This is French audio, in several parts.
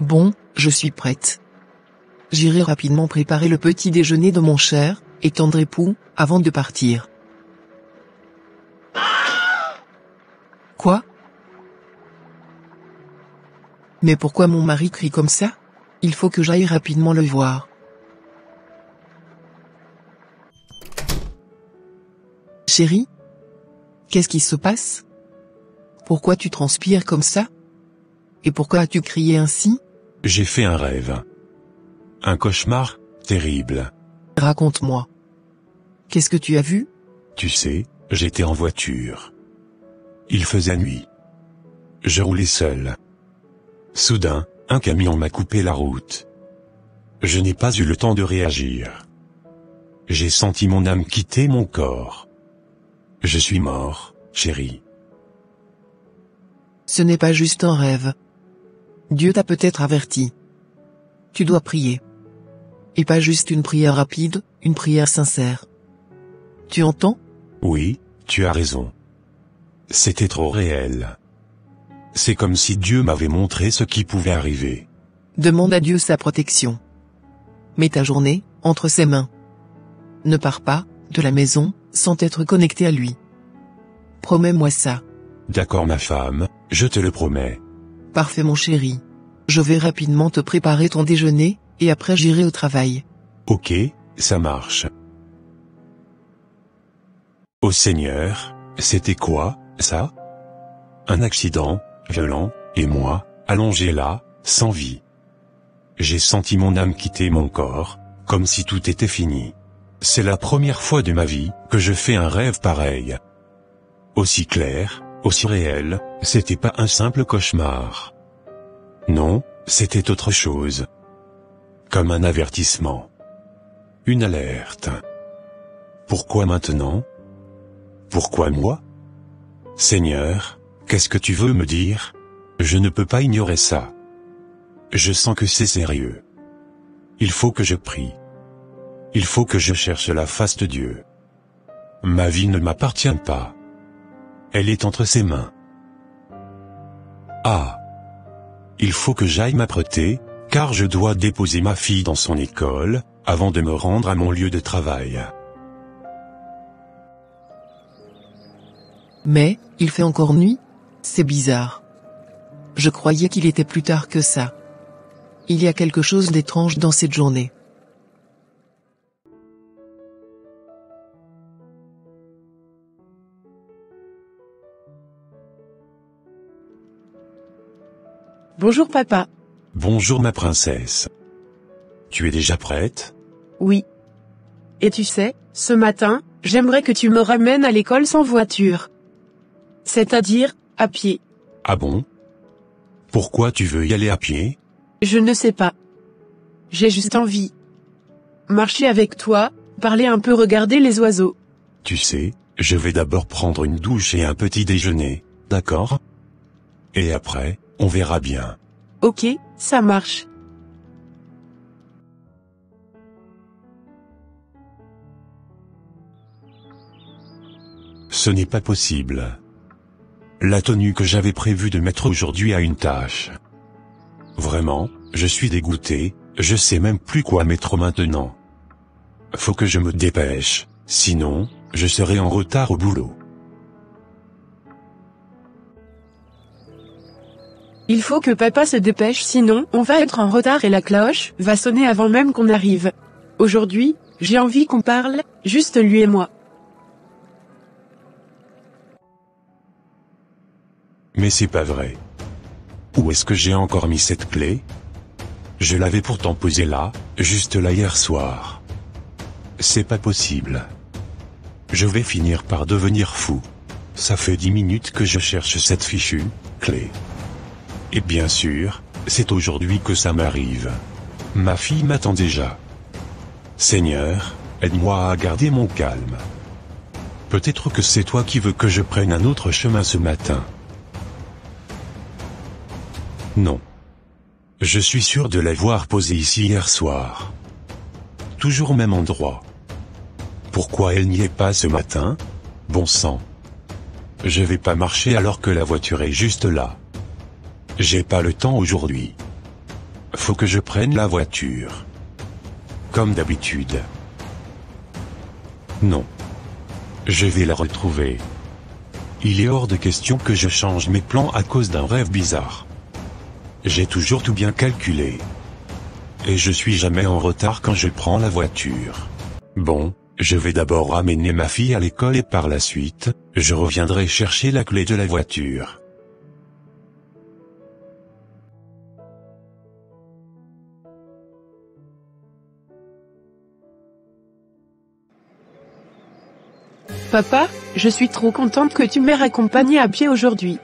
Bon, je suis prête. J'irai rapidement préparer le petit déjeuner de mon cher et tendre époux, avant de partir. Quoi? Mais pourquoi mon mari crie comme ça? Il faut que j'aille rapidement le voir. Chérie? Qu'est-ce qui se passe? Pourquoi tu transpires comme ça? Et pourquoi as-tu crié ainsi? J'ai fait un rêve. Un cauchemar, terrible. Raconte-moi. Qu'est-ce que tu as vu? Tu sais, j'étais en voiture. Il faisait nuit. Je roulais seul. Soudain, un camion m'a coupé la route. Je n'ai pas eu le temps de réagir. J'ai senti mon âme quitter mon corps. Je suis mort, chérie. Ce n'est pas juste un rêve. Dieu t'a peut-être averti. Tu dois prier. Et pas juste une prière rapide, une prière sincère. Tu entends? Oui, tu as raison. C'était trop réel. C'est comme si Dieu m'avait montré ce qui pouvait arriver. Demande à Dieu sa protection. Mets ta journée entre ses mains. Ne pars pas de la maison sans être connecté à lui. Promets-moi ça. D'accord ma femme, je te le promets. Parfait mon chéri. Je vais rapidement te préparer ton déjeuner, et après j'irai au travail. Ok, ça marche. Oh Seigneur, c'était quoi, ça? Un accident, violent, et moi, allongé là, sans vie. J'ai senti mon âme quitter mon corps, comme si tout était fini. C'est la première fois de ma vie que je fais un rêve pareil. Aussi clair, aussi réel, c'était pas un simple cauchemar. Non, c'était autre chose. Comme un avertissement. Une alerte. Pourquoi maintenant? Pourquoi moi? Seigneur, qu'est-ce que tu veux me dire? Je ne peux pas ignorer ça. Je sens que c'est sérieux. Il faut que je prie. Il faut que je cherche la face de Dieu. Ma vie ne m'appartient pas. Elle est entre ses mains. Ah! Il faut que j'aille m'apprêter, car je dois déposer ma fille dans son école, avant de me rendre à mon lieu de travail. Mais, il fait encore nuit? C'est bizarre. Je croyais qu'il était plus tard que ça. Il y a quelque chose d'étrange dans cette journée. Bonjour papa. Bonjour ma princesse. Tu es déjà prête? Oui. Et tu sais, ce matin, j'aimerais que tu me ramènes à l'école sans voiture. C'est-à-dire, à pied. Ah bon? Pourquoi tu veux y aller à pied? Je ne sais pas. J'ai juste envie. Marcher avec toi, parler un peu, regarder les oiseaux. Tu sais, je vais d'abord prendre une douche et un petit déjeuner, d'accord? Et après, on verra bien. Ok, ça marche. Ce n'est pas possible. La tenue que j'avais prévu de mettre aujourd'hui a une tache. Vraiment, je suis dégoûté, je sais même plus quoi mettre maintenant. Faut que je me dépêche, sinon, je serai en retard au boulot. Il faut que papa se dépêche, sinon on va être en retard et la cloche va sonner avant même qu'on arrive. Aujourd'hui, j'ai envie qu'on parle, juste lui et moi. Mais c'est pas vrai. Où est-ce que j'ai encore mis cette clé? Je l'avais pourtant posée là, juste là hier soir. C'est pas possible. Je vais finir par devenir fou. Ça fait 10 minutes que je cherche cette fichue clé. Et bien sûr, c'est aujourd'hui que ça m'arrive. Ma fille m'attend déjà. Seigneur, aide-moi à garder mon calme. Peut-être que c'est toi qui veux que je prenne un autre chemin ce matin. Non. Je suis sûr de l'avoir posée ici hier soir. Toujours au même endroit. Pourquoi elle n'y est pas ce matin? Bon sang. Je vais pas marcher alors que la voiture est juste là. J'ai pas le temps aujourd'hui. faut que je prenne la voiture. Comme d'habitude. Non. Je vais la retrouver. Il est hors de question que je change mes plans à cause d'un rêve bizarre. J'ai toujours tout bien calculé. Et je suis jamais en retard quand je prends la voiture. Bon, je vais d'abord ramener ma fille à l'école et par la suite, je reviendrai chercher la clé de la voiture. Papa, je suis trop contente que tu m'aies raccompagné à pied aujourd'hui.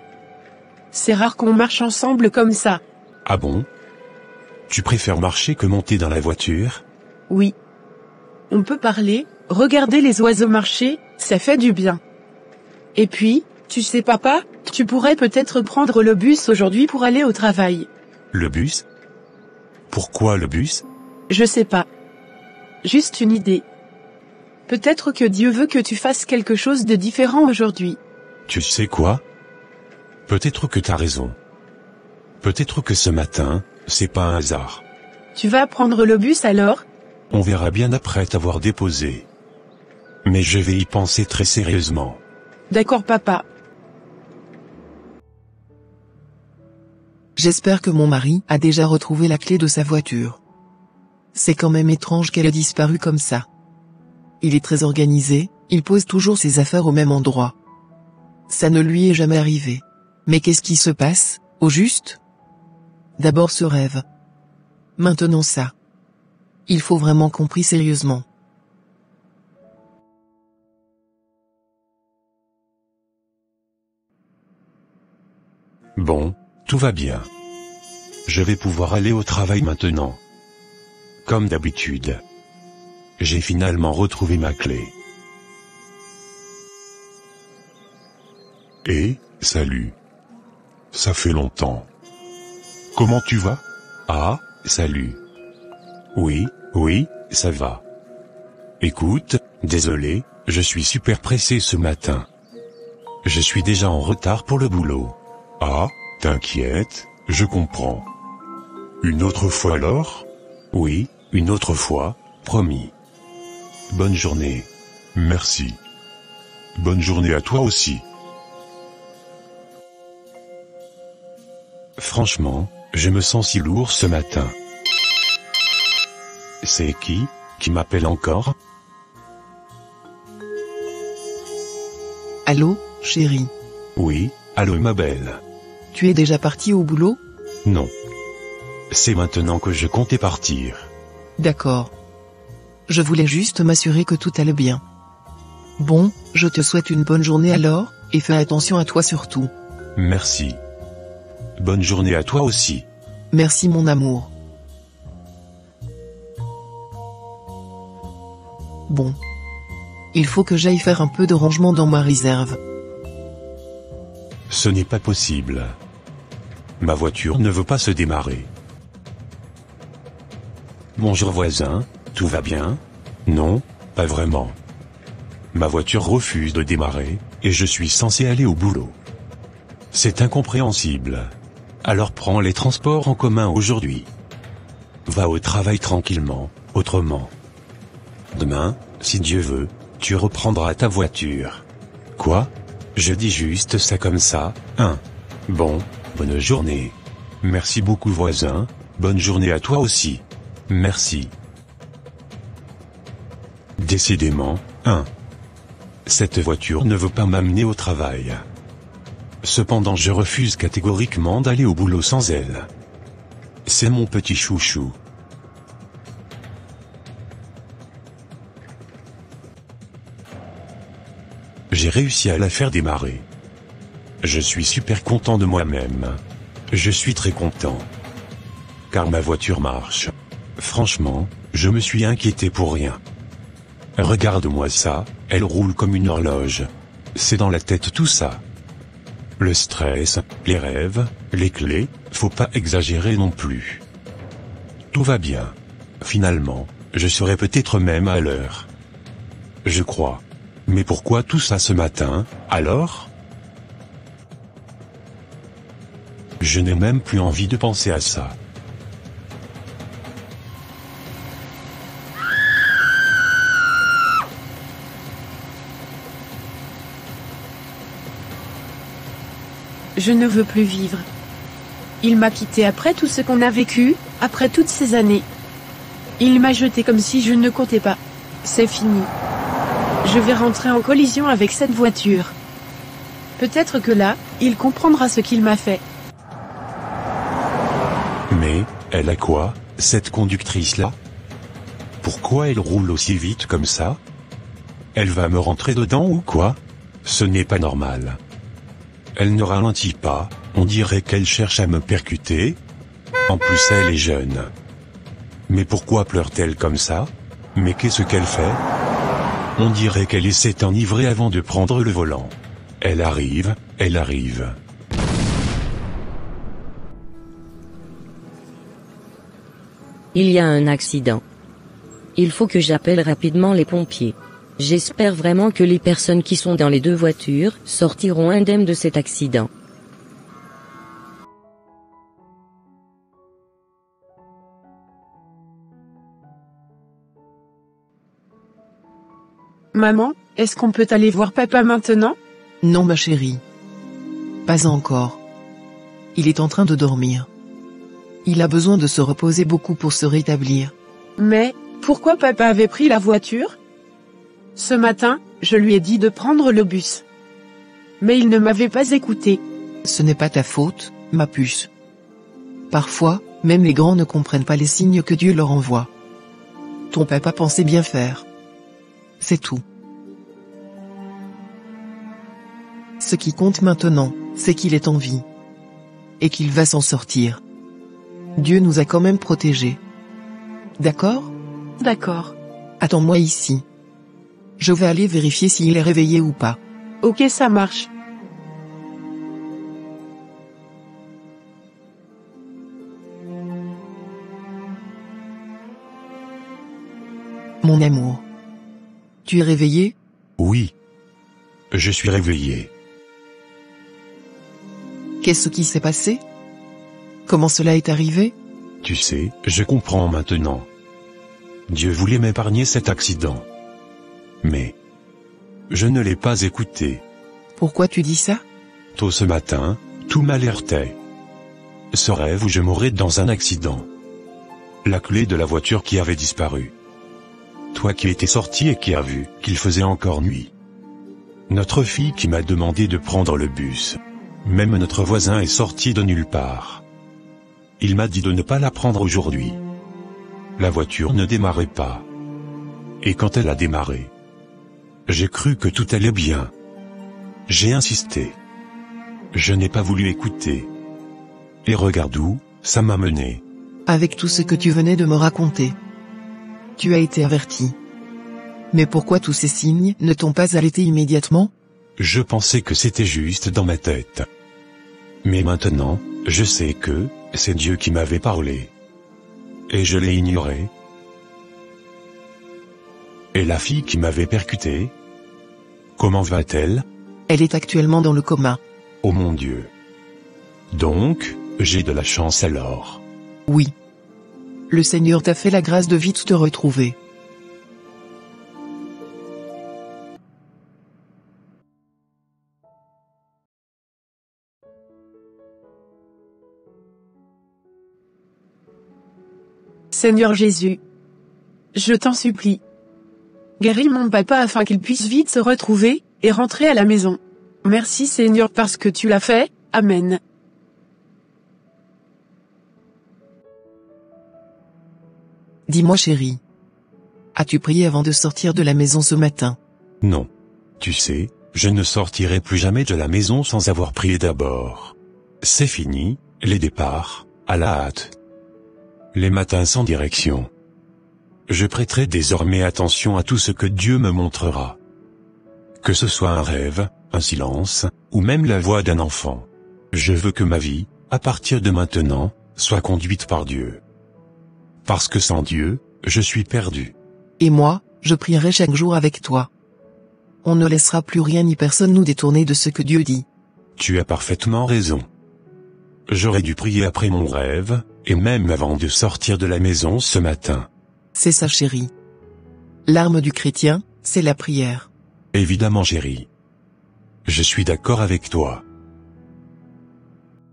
C'est rare qu'on marche ensemble comme ça. Ah bon? Tu préfères marcher que monter dans la voiture? Oui. On peut parler, regarder les oiseaux marcher, ça fait du bien. Et puis, tu sais papa, tu pourrais peut-être prendre le bus aujourd'hui pour aller au travail. Le bus? Pourquoi le bus? Je sais pas. Juste une idée. Peut-être que Dieu veut que tu fasses quelque chose de différent aujourd'hui. Tu sais quoi? Peut-être que t'as raison. Peut-être que ce matin, c'est pas un hasard. Tu vas prendre le bus alors? On verra bien après t'avoir déposé. Mais je vais y penser très sérieusement. D'accord papa. J'espère que mon mari a déjà retrouvé la clé de sa voiture. C'est quand même étrange qu'elle ait disparu comme ça. Il est très organisé, il pose toujours ses affaires au même endroit. Ça ne lui est jamais arrivé. Mais qu'est-ce qui se passe, au juste? D'abord ce rêve. Maintenant ça. Il faut vraiment qu'on prie sérieusement. Bon, tout va bien. Je vais pouvoir aller au travail maintenant. Comme d'habitude. J'ai finalement retrouvé ma clé. Salut. Ça fait longtemps. Comment tu vas? Ah, salut. Oui, ça va. Écoute, désolé, je suis super pressé ce matin. Je suis déjà en retard pour le boulot. Ah, t'inquiète, je comprends. Une autre fois alors? Oui, une autre fois, promis. Bonne journée. Merci. Bonne journée à toi aussi. Franchement, je me sens si lourd ce matin. C'est qui m'appelle encore? Allô, chérie. Oui, allô ma belle. Tu es déjà parti au boulot? Non. C'est maintenant que je comptais partir. D'accord. Je voulais juste m'assurer que tout allait bien. Bon, je te souhaite une bonne journée alors, et fais attention à toi surtout. Merci. Bonne journée à toi aussi. Merci mon amour. Bon. Il faut que j'aille faire un peu de rangement dans ma réserve. Ce n'est pas possible. Ma voiture ne veut pas se démarrer. Bonjour voisin, tout va bien? Non, pas vraiment. Ma voiture refuse de démarrer, et je suis censé aller au boulot. C'est incompréhensible. Alors prends les transports en commun aujourd'hui. Va au travail tranquillement, autrement. Demain, si Dieu veut, tu reprendras ta voiture. Quoi? Je dis juste ça comme ça, hein? Bon, bonne journée. Merci beaucoup voisin, bonne journée à toi aussi. Merci. Décidément, cette voiture ne veut pas m'amener au travail. Cependant je refuse catégoriquement d'aller au boulot sans elle. C'est mon petit chouchou. J'ai réussi à la faire démarrer. Je suis super content de moi-même. Je suis très content. Car ma voiture marche. Franchement, je me suis inquiété pour rien. Regarde-moi ça, elle roule comme une horloge. C'est dans la tête tout ça. Le stress, les rêves, les clés, faut pas exagérer non plus. Tout va bien. Finalement, je serai peut-être même à l'heure. Je crois. Mais pourquoi tout ça ce matin, alors? Je n'ai même plus envie de penser à ça. Je ne veux plus vivre. Il m'a quitté après tout ce qu'on a vécu, après toutes ces années. Il m'a jeté comme si je ne comptais pas. C'est fini. Je vais rentrer en collision avec cette voiture. Peut-être que là, il comprendra ce qu'il m'a fait. Mais, elle a quoi, cette conductrice-là? Pourquoi elle roule aussi vite comme ça? Elle va me rentrer dedans ou quoi? Ce n'est pas normal. Elle ne ralentit pas, on dirait qu'elle cherche à me percuter. En plus elle est jeune. Mais pourquoi pleure-t-elle comme ça? Mais qu'est-ce qu'elle fait? On dirait qu'elle s'est enivrée avant de prendre le volant. Elle arrive, elle arrive. Il y a un accident. Il faut que j'appelle rapidement les pompiers. J'espère vraiment que les personnes qui sont dans les deux voitures sortiront indemnes de cet accident. Maman, est-ce qu'on peut aller voir papa maintenant? Non ma chérie. Pas encore. Il est en train de dormir. Il a besoin de se reposer beaucoup pour se rétablir. Mais, pourquoi papa avait pris la voiture? Ce matin, je lui ai dit de prendre le bus. Mais il ne m'avait pas écouté. Ce n'est pas ta faute, ma puce. Parfois, même les grands ne comprennent pas les signes que Dieu leur envoie. Ton papa pensait bien faire. C'est tout. Ce qui compte maintenant, c'est qu'il est en vie. Et qu'il va s'en sortir. Dieu nous a quand même protégés. D'accord? D'accord. Attends-moi ici. Je vais aller vérifier s'il est réveillé ou pas. Ok, ça marche. Mon amour. Tu es réveillé? Oui. Je suis réveillé. Qu'est-ce qui s'est passé? Comment cela est arrivé? Tu sais, je comprends maintenant. Dieu voulait m'épargner cet accident. Mais je ne l'ai pas écouté. Pourquoi tu dis ça? Tôt ce matin, tout m'alertait. Ce rêve où je mourrais dans un accident. La clé de la voiture qui avait disparu. Toi qui étais sorti et qui as vu qu'il faisait encore nuit. Notre fille qui m'a demandé de prendre le bus. Même notre voisin est sorti de nulle part. Il m'a dit de ne pas la prendre aujourd'hui. La voiture ne démarrait pas. Et quand elle a démarré, j'ai cru que tout allait bien. J'ai insisté. Je n'ai pas voulu écouter. Et regarde où ça m'a mené. Avec tout ce que tu venais de me raconter. Tu as été averti. Mais pourquoi tous ces signes ne t'ont pas alerté immédiatement? Je pensais que c'était juste dans ma tête. Mais maintenant, je sais que c'est Dieu qui m'avait parlé. Et je l'ai ignoré. Et la fille qui m'avait percuté? Comment va-t-elle? Elle est actuellement dans le coma. Oh mon Dieu. Donc, j'ai de la chance alors. Oui. Le Seigneur t'a fait la grâce de vite te retrouver. Seigneur Jésus, je t'en supplie. Guéris mon papa afin qu'il puisse vite se retrouver, et rentrer à la maison. Merci Seigneur parce que tu l'as fait, Amen. Dis-moi chérie. As-tu prié avant de sortir de la maison ce matin? Non. Tu sais, je ne sortirai plus jamais de la maison sans avoir prié d'abord. C'est fini, les départs, à la hâte. Les matins sans direction. Je prêterai désormais attention à tout ce que Dieu me montrera. Que ce soit un rêve, un silence, ou même la voix d'un enfant. Je veux que ma vie, à partir de maintenant, soit conduite par Dieu. Parce que sans Dieu, je suis perdu. Et moi, je prierai chaque jour avec toi. On ne laissera plus rien ni personne nous détourner de ce que Dieu dit. Tu as parfaitement raison. J'aurais dû prier après mon rêve, et même avant de sortir de la maison ce matin. C'est ça chérie. L'arme du chrétien, c'est la prière. Évidemment chérie. Je suis d'accord avec toi.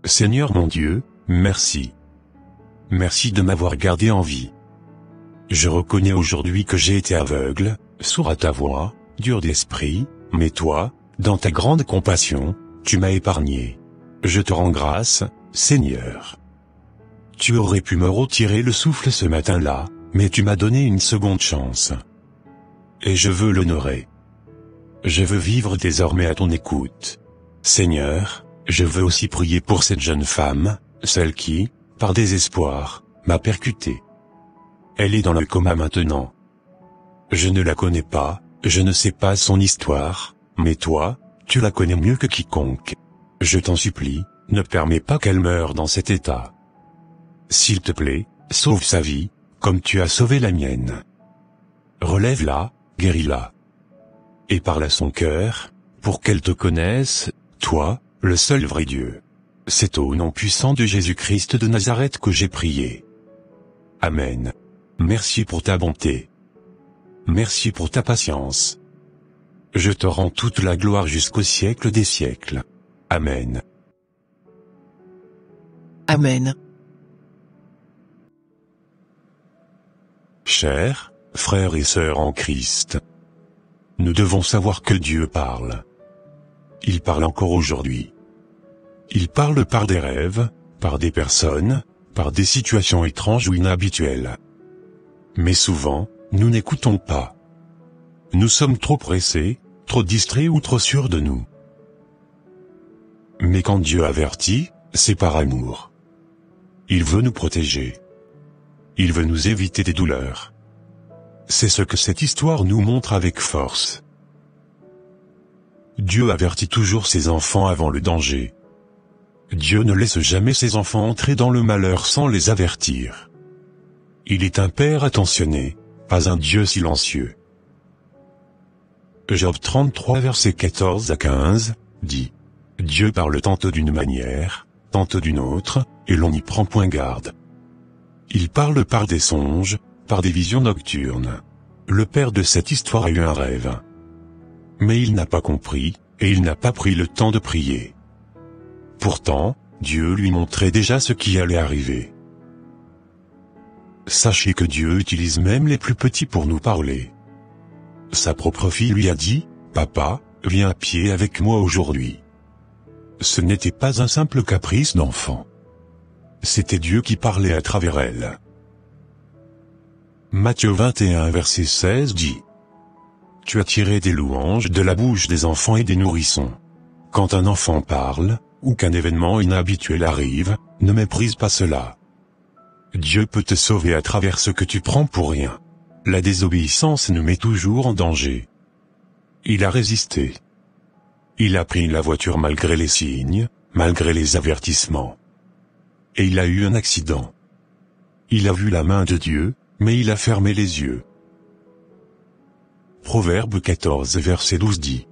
Seigneur mon Dieu, merci. Merci de m'avoir gardé en vie. Je reconnais aujourd'hui que j'ai été aveugle, sourd à ta voix, dur d'esprit, mais toi, dans ta grande compassion, tu m'as épargné. Je te rends grâce, Seigneur. Tu aurais pu me retirer le souffle ce matin-là, mais tu m'as donné une seconde chance. Et je veux l'honorer. Je veux vivre désormais à ton écoute. Seigneur, je veux aussi prier pour cette jeune femme, celle qui, par désespoir, m'a percuté. Elle est dans le coma maintenant. Je ne la connais pas, je ne sais pas son histoire, mais toi, tu la connais mieux que quiconque. Je t'en supplie, ne permets pas qu'elle meure dans cet état. S'il te plaît, sauve sa vie, comme tu as sauvé la mienne. Relève-la, guéris-la. Et parle à son cœur, pour qu'elle te connaisse, toi, le seul vrai Dieu. C'est au nom puissant de Jésus-Christ de Nazareth que j'ai prié. Amen. Merci pour ta bonté. Merci pour ta patience. Je te rends toute la gloire jusqu'au siècle des siècles. Amen. Amen. Chers frères et sœurs en Christ, nous devons savoir que Dieu parle. Il parle encore aujourd'hui. Il parle par des rêves, par des personnes, par des situations étranges ou inhabituelles. Mais souvent, nous n'écoutons pas. Nous sommes trop pressés, trop distraits ou trop sûrs de nous. Mais quand Dieu avertit, c'est par amour. Il veut nous protéger. Il veut nous éviter des douleurs. C'est ce que cette histoire nous montre avec force. Dieu avertit toujours ses enfants avant le danger. Dieu ne laisse jamais ses enfants entrer dans le malheur sans les avertir. Il est un Père attentionné, pas un Dieu silencieux. Job 33 versets 14 à 15, dit « Dieu parle tantôt d'une manière, tantôt d'une autre, et l'on n'y prend point garde. Il parle par des songes, par des visions nocturnes. Le père de cette histoire a eu un rêve. Mais il n'a pas compris, et il n'a pas pris le temps de prier. Pourtant, Dieu lui montrait déjà ce qui allait arriver. Sachez que Dieu utilise même les plus petits pour nous parler. Sa propre fille lui a dit, « Papa, viens à pied avec moi aujourd'hui. » Ce n'était pas un simple caprice d'enfant. C'était Dieu qui parlait à travers elle. Matthieu 21 verset 16 dit « Tu as tiré des louanges de la bouche des enfants et des nourrissons. » Quand un enfant parle, ou qu'un événement inhabituel arrive, ne méprise pas cela. Dieu peut te sauver à travers ce que tu prends pour rien. La désobéissance nous met toujours en danger. Il a résisté. Il a pris la voiture malgré les signes, malgré les avertissements. Et il a eu un accident. Il a vu la main de Dieu, mais il a fermé les yeux. Proverbe 14 verset 12 dit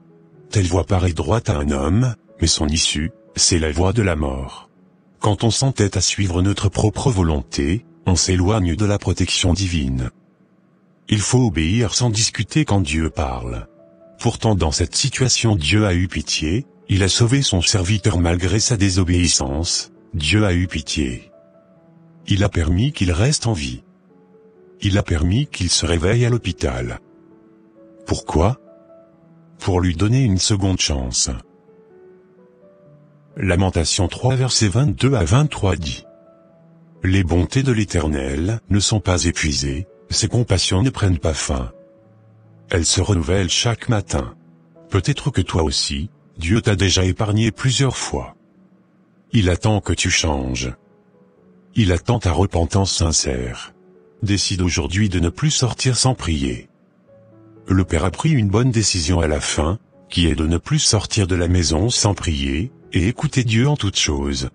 « Telle voie paraît droite à un homme, mais son issue, c'est la voie de la mort. » Quand on s'entête à suivre notre propre volonté, on s'éloigne de la protection divine. Il faut obéir sans discuter quand Dieu parle. Pourtant dans cette situation Dieu a eu pitié, il a sauvé son serviteur malgré sa désobéissance, Dieu a eu pitié. Il a permis qu'il reste en vie. Il a permis qu'il se réveille à l'hôpital. Pourquoi ? Pour lui donner une seconde chance. Lamentation 3 versets 22 à 23 dit « Les bontés de l'Éternel ne sont pas épuisées, ses compassions ne prennent pas fin. Elles se renouvellent chaque matin. Peut-être que toi aussi, Dieu t'a déjà épargné plusieurs fois. Il attend que tu changes. Il attend ta repentance sincère. Décide aujourd'hui de ne plus sortir sans prier. » Le Père a pris une bonne décision à la fin, qui est de ne plus sortir de la maison sans prier, et écouter Dieu en toutes choses.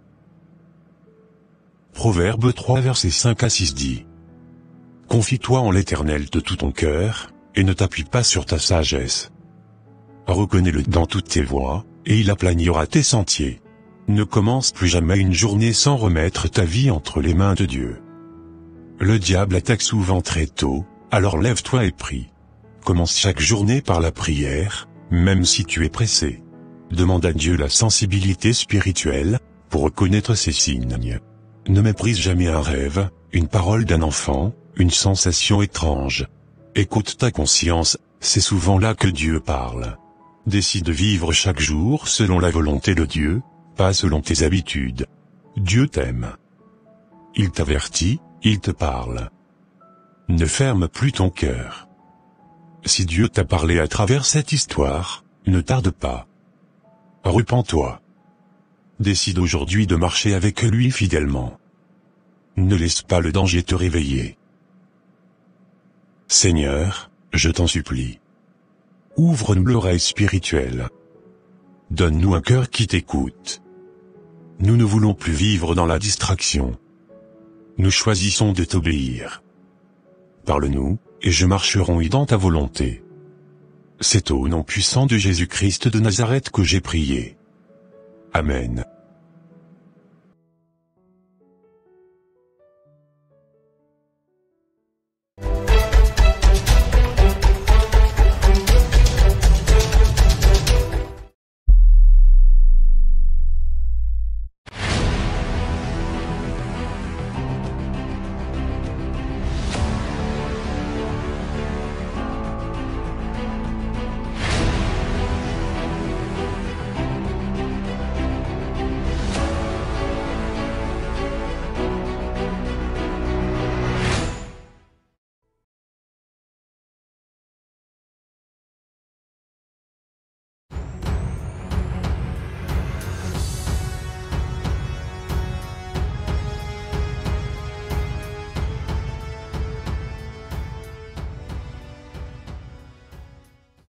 Proverbe 3 versets 5 à 6 dit « Confie-toi en l'Éternel de tout ton cœur, et ne t'appuie pas sur ta sagesse. Reconnais-le dans toutes tes voies, et il aplanira tes sentiers. Ne commence plus jamais une journée sans remettre ta vie entre les mains de Dieu. Le diable attaque souvent très tôt, alors lève-toi et prie. Commence chaque journée par la prière, même si tu es pressé. Demande à Dieu la sensibilité spirituelle, pour reconnaître ces signes. Ne méprise jamais un rêve, une parole d'un enfant, une sensation étrange. Écoute ta conscience, c'est souvent là que Dieu parle. Décide de vivre chaque jour selon la volonté de Dieu, pas selon tes habitudes. Dieu t'aime. Il t'avertit, il te parle. Ne ferme plus ton cœur. Si Dieu t'a parlé à travers cette histoire, ne tarde pas. Repens-toi. Décide aujourd'hui de marcher avec lui fidèlement. Ne laisse pas le danger te réveiller. Seigneur, je t'en supplie. Ouvre-nous l'oreille spirituelle. Donne-nous un cœur qui t'écoute. Nous ne voulons plus vivre dans la distraction. Nous choisissons de t'obéir. Parle-nous, et je marcherai dans ta volonté. C'est au nom puissant de Jésus-Christ de Nazareth que j'ai prié. Amen.